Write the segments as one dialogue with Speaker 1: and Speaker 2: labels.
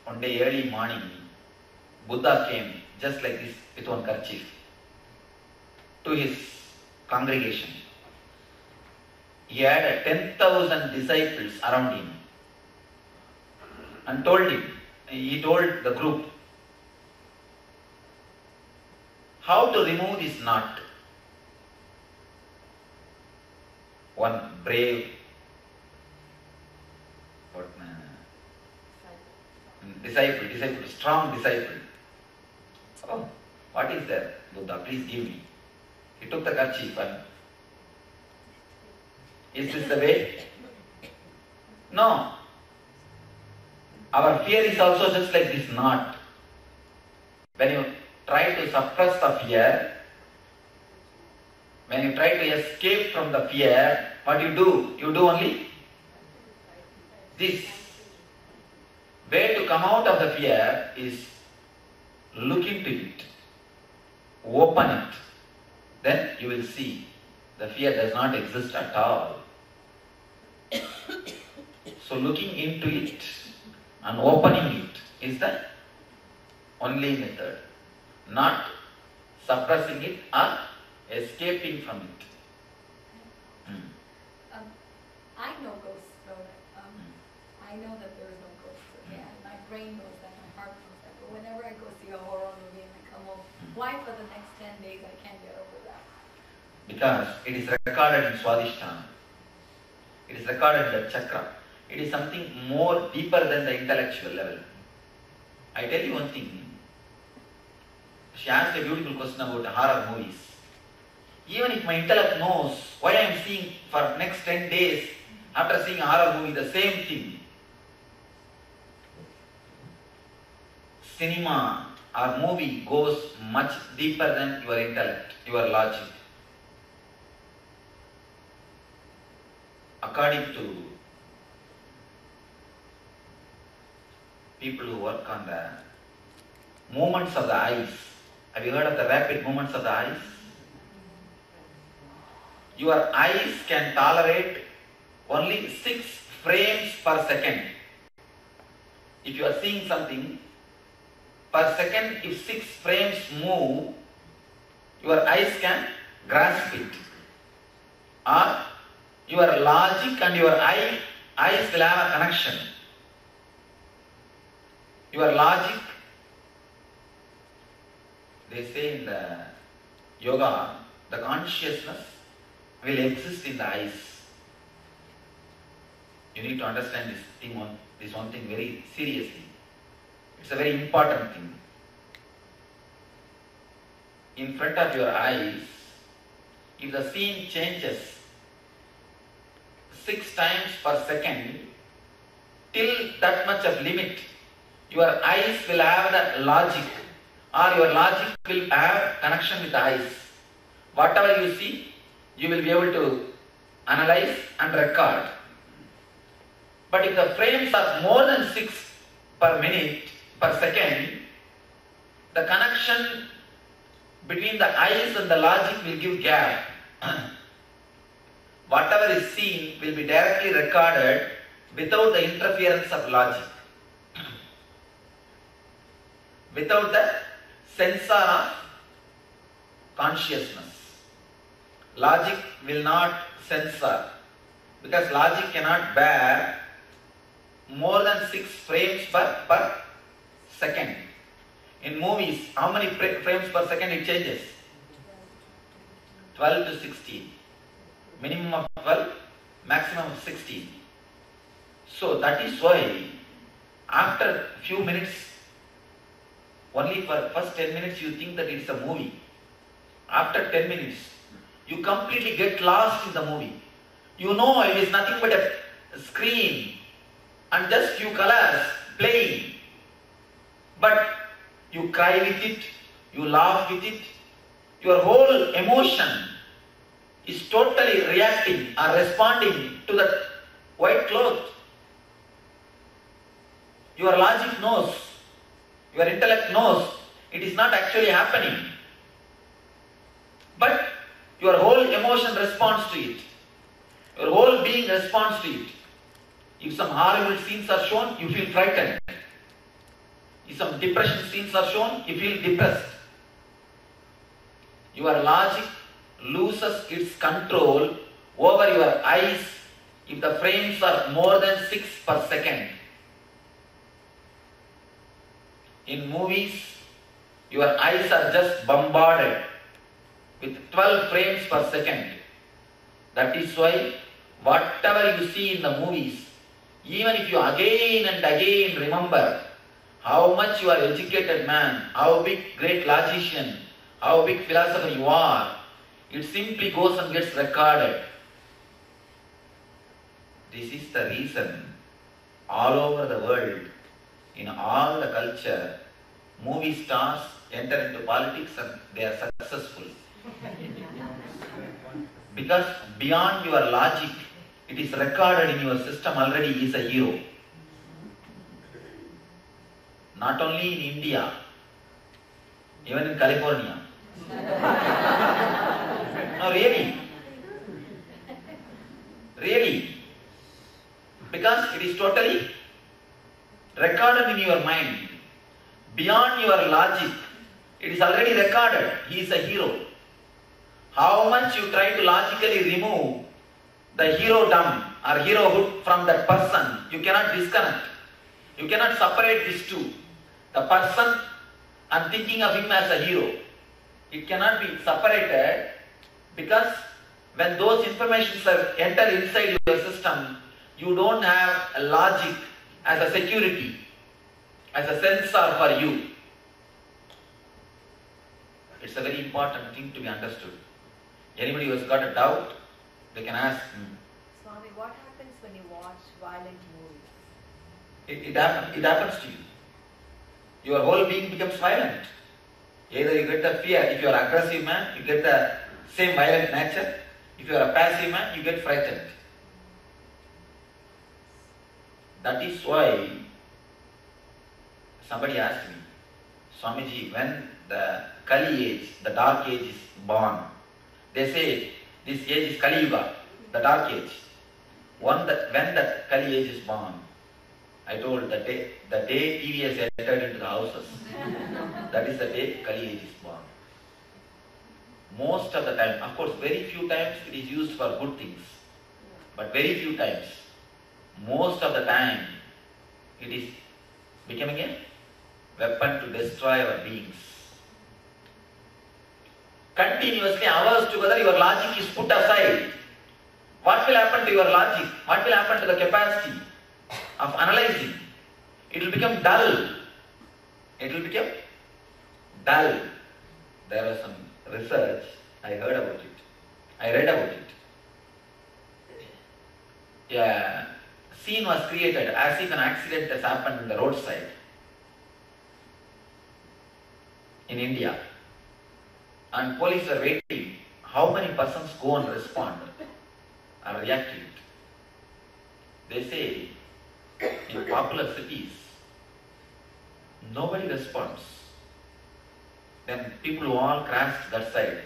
Speaker 1: One day early morning, Buddha came just like this with one kerchief to his congregation. He had 10,000 disciples around him and he told the group how to remove this knot. One brave disciple, strong disciple. Oh, what is that, Buddha? Please give me. He took the kerchief and is this the way? No. Our fear is also just like this knot. When you try to suppress the fear, when you try to escape from the fear, what you do? You do only this. Way to come out of the fear is look into it, open it. Then you will see the fear does not exist at all. So looking into it and opening it is the only method, not suppressing it or escaping from it.
Speaker 2: I know ghosts, though. I know that there is no ghosts. Yeah, my brain knows that, my heart knows that. But whenever I go see a horror movie and I come home, why for the next 10 days I can't get over that?
Speaker 1: Because it is recorded in Swadhisthana. It is recorded in the chakra. It is something more deeper than the intellectual level. I tell you one thing. She asked a beautiful question about horror movies. Even if my intellect knows why I am seeing for next 10 days after seeing a horror movie the same thing, cinema or movie goes much deeper than your intellect, your logic. According to people who work on the movements of the eyes, have you heard of the rapid movements of the eyes? Your eyes can tolerate only 6 frames per second. If you are seeing something, per second, if 6 frames move, your eyes can grasp it. Or your logic and your eyes will have a connection. Your logic, they say in the yoga, the consciousness will exist in the eyes. You need to understand this one thing very seriously. It's a very important thing. In front of your eyes, if the scene changes 6 times per second, till that much of limit, your eyes will have the logic, or your logic will have connection with the eyes. Whatever you see, you will be able to analyze and record. But if the frames are more than 6 per minute, per second, the connection between the eyes and the logic will give gap. Whatever is seen will be directly recorded without the interference of logic, without the sensor of consciousness. Logic will not censor, because logic cannot bear more than 6 frames per second. In movies, how many frames per second it changes? 12 to 16. Minimum of 12, maximum of 16. So that is why after few minutes, only for first 10 minutes you think that it's a movie. After 10 minutes, you completely get lost in the movie. You know it is nothing but a screen and just few colors playing. But you cry with it, you laugh with it, your whole emotion is totally reacting or responding to that white cloth. Your logic knows, your intellect knows it is not actually happening. But your whole emotion responds to it. Your whole being responds to it. If some horrible scenes are shown, you feel frightened. If some depression scenes are shown, you feel depressed. Your logic loses its control over your eyes if the frames are more than 6 per second. In movies, your eyes are just bombarded with 12 frames per second. That is why whatever you see in the movies, even if you again and again remember how much you are educated man, how big great logician, how big philosopher you are, it simply goes and gets recorded. This is the reason all over the world, in all the culture, movie stars enter into politics and they are successful. Because beyond your logic, it is recorded in your system already, he is a hero. Not only in India, even in California. No, really. Really. Because it is totally recorded in your mind. Beyond your logic, it is already recorded. He is a hero. How much you try to logically remove the hero-dom or herohood from that person, you cannot disconnect. You cannot separate these two. The person and thinking of him as a hero. It cannot be separated because when those informations enter inside your system, you don't have a logic as a security, as a sensor for you. It's a very important thing to be understood. Anybody who has got a doubt, they can ask.
Speaker 3: Swami, what happens when you watch violent movies?
Speaker 1: It happens to you. Your whole being becomes violent. Either you get the fear. If you are an aggressive man, you get the same violent nature. If you are a passive man, you get frightened. That is why somebody asked me, Swamiji, when the Kali age, the dark age is born, they say this age is Kali Yuga, the dark age. When the Kali age is born, I told the day TV has entered into the houses, that is the day Kali age is born. Most of the time, of course, very few times it is used for good things, but very few times, most of the time, it is becoming a weapon to destroy our beings. Continuously, hours together, your logic is put aside. What will happen to your logic? What will happen to the capacity of analyzing? It will become dull. It will become dull. There was some research, I heard about it. I read about it. A scene was created as if an accident has happened on the roadside in India. And police are waiting. How many persons go and respond and react to it? They say, in popular cities, nobody responds. Then people who all crashed that side,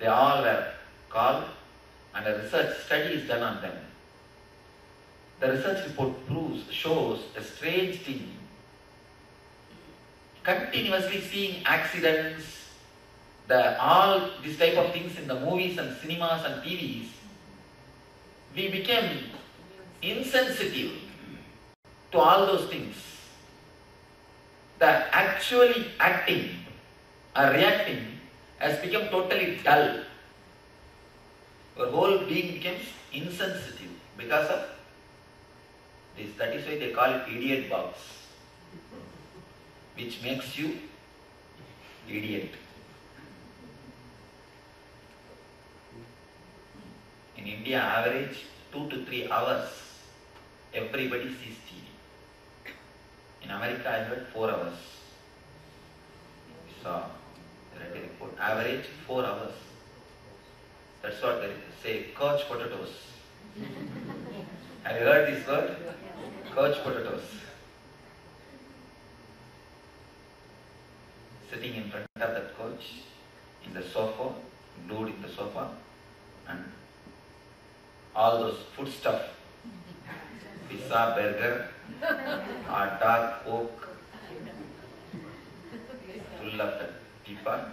Speaker 1: they all were called and a research study is done on them. The research report shows a strange thing. Continuously seeing accidents, all these type of things in the movies and cinemas and TVs, we became insensitive to all those things. The actually acting or reacting has become totally dull. Your whole being becomes insensitive because of this. That is why they call it idiot box, which makes you idiot. In India, average 2 to 3 hours, everybody sees TV. In America, I heard 4 hours. So, I read a report, average 4 hours. That's what they say, couch potatoes. Have you heard this word? Couch potatoes. Sitting in front of that couch, in the sofa, glued in the sofa, and all those food stuff, pizza, burger, hot dog, coke, middle of the teapot.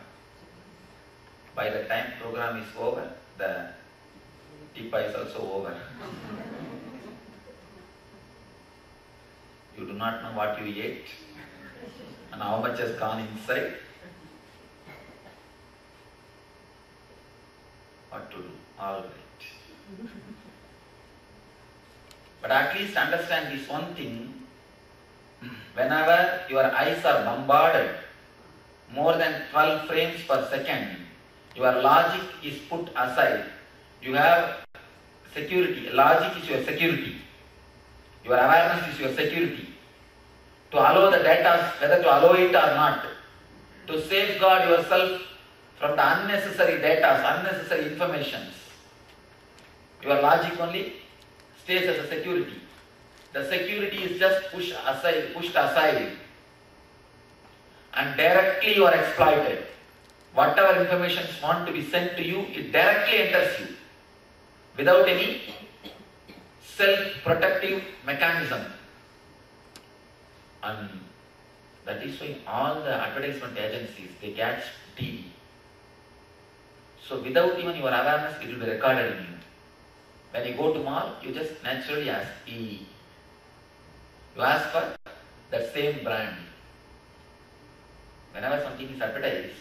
Speaker 1: By the time program is over, the teapot is also over. You do not know what you ate and how much has gone inside. What to do? All right. But at least understand this one thing. Whenever your eyes are bombarded more than 12 frames per second, your logic is put aside. You have security. Logic is your security. Your awareness is your security. To allow the data, whether to allow it or not, to safeguard yourself from the unnecessary data, unnecessary informations. Your logic only stays as a security. The security is just pushed aside, and directly you are exploited. Whatever information want to be sent to you, it directly enters you without any self-protective mechanism. And that is why all the advertisement agencies, they catch TV. So without even your awareness, it will be recorded in you. When you go to mall, you just naturally ask E. You ask for that same brand. Whenever something is advertised,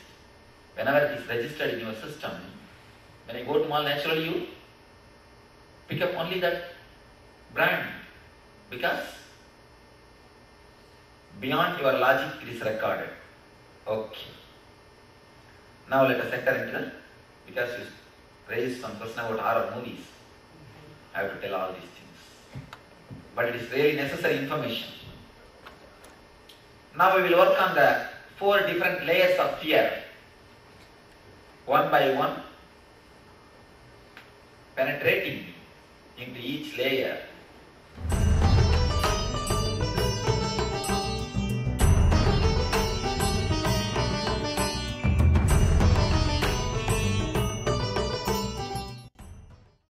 Speaker 1: whenever it is registered in your system, when you go to mall, naturally you pick up only that brand, because beyond your logic it is recorded. Okay. Now let us enter into the, because you raised some question about horror movies, I have to tell all these things. But it is really necessary information. Now we will work on the 4 different layers of fear, one by one, penetrating into each layer